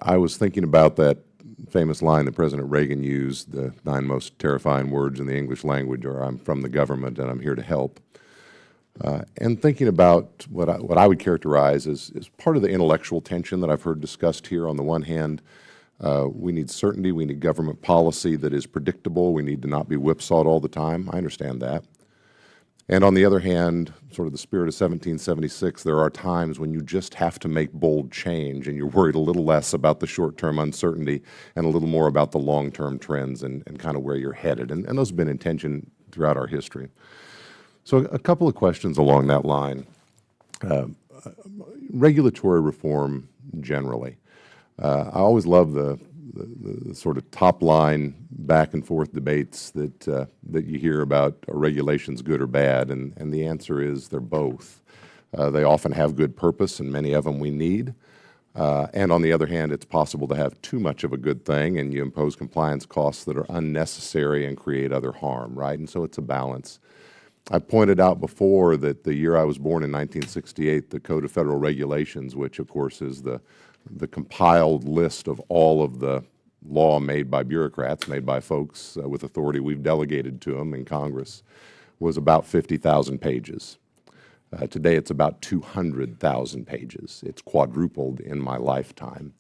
I was thinking about that famous line that President Reagan used, the 9 most terrifying words in the English language are, "I'm from the government and I'm here to help." And thinking about what I would characterize as part of the intellectual tension that I've heard discussed here. On the one hand, we need certainty, we need government policy that is predictable, we need to not be whipsawed all the time. I understand that. And on the other hand, sort of the spirit of 1776, there are times when you just have to make bold change and you're worried a little less about the short-term uncertainty and a little more about the long-term trends and kind of where you're headed. And those have been in tension throughout our history. So a couple of questions along that line. Regulatory reform generally. I always love the sort of top-line back-and-forth debates that you hear about, are regulations good or bad, and the answer is they're both. They often have good purpose, and many of them we need. And on the other hand, it's possible to have too much of a good thing, and you impose compliance costs that are unnecessary and create other harm, right? And so it's a balance. I pointed out before that the year I was born in 1968, the Code of Federal Regulations, which of course is the compiled list of all of the law made by bureaucrats, made by folks with authority we've delegated to them in Congress, was about 50,000 pages. Today it's about 200,000 pages. It's quadrupled in my lifetime.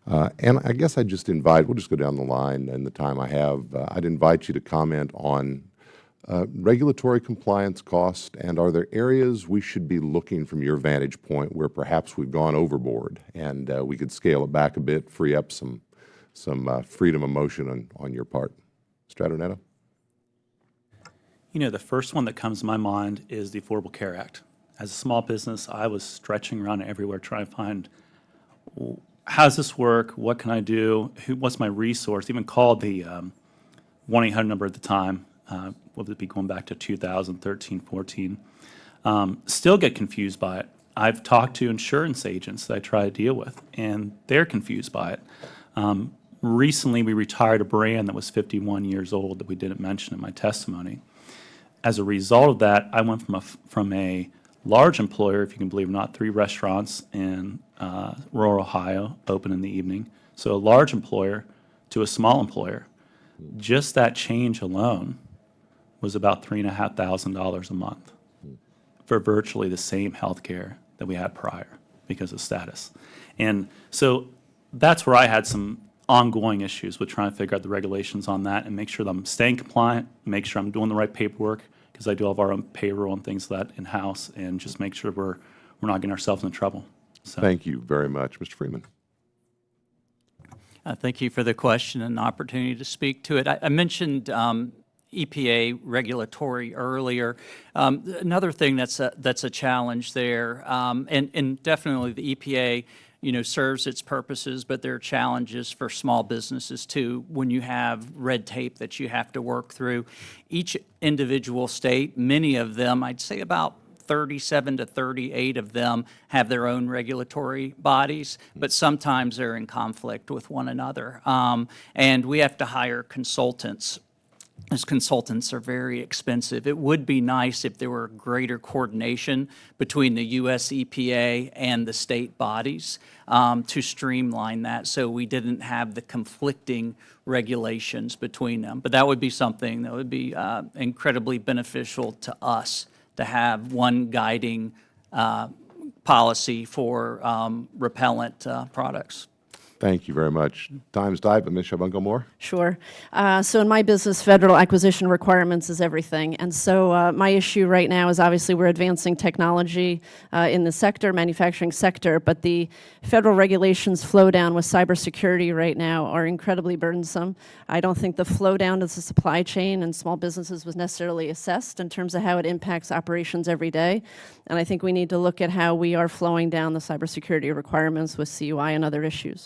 And I guess I'd just invite, we'll just go down the line in the time I have, I'd invite you to comment on regulatory compliance cost, and are there areas we should be looking from your vantage point where perhaps we've gone overboard and we could scale it back a bit, free up some freedom of motion on your part? Mr. Adornetto? You know, the first one that comes to my mind is the Affordable Care Act. As a small business, I was stretching around everywhere trying to find, how does this work? What can I do? What's my resource? Even called the 1-800 number at the time. What would it be, going back to 2013, 14. Still get confused by it. I've talked to insurance agents that I try to deal with, and they're confused by it. Recently, we retired a brand that was 51 years old that we didn't mention in my testimony. As a result of that, I went from a large employer, if you can believe it or not, 3 restaurants in rural Ohio, open in the evening, so a large employer, to a small employer. Just that change alone was about $3,500 a month for virtually the same health care that we had prior because of status. And so that's where I had some ongoing issues with trying to figure out the regulations on that and make sure that I'm staying compliant, make sure I'm doing the right paperwork, because I do have our own payroll and things like that in-house, and just make sure we're not getting ourselves in trouble. So. Thank you very much. Mr. Freeman. Thank you for the question and the opportunity to speak to it. I mentioned EPA regulatory earlier. Another thing that's a challenge there, and definitely the EPA, serves its purposes, but there are challenges for small businesses too when you have red tape that you have to work through. Each individual state, many of them, I'd say about 37 to 38 of them have their own regulatory bodies, but sometimes they're in conflict with one another. And we have to hire consultants. Those consultants are very expensive. It would be nice if there were greater coordination between the U.S. EPA and the state bodies to streamline that so we didn't have the conflicting regulations between them. But that would be something that would be incredibly beneficial to us, to have one guiding policy for repellent products. Thank you very much. Time's tight, but Ms. Shabunko-Moore? Sure. So in my business, federal acquisition requirements is everything. And so my issue right now is obviously we're advancing technology in the sector, manufacturing sector, but the federal regulations flow down with cybersecurity right now are incredibly burdensome. I don't think the flow down to the supply chain and small businesses was necessarily assessed in terms of how it impacts operations every day. And I think we need to look at how we are flowing down the cybersecurity requirements with CUI and other issues.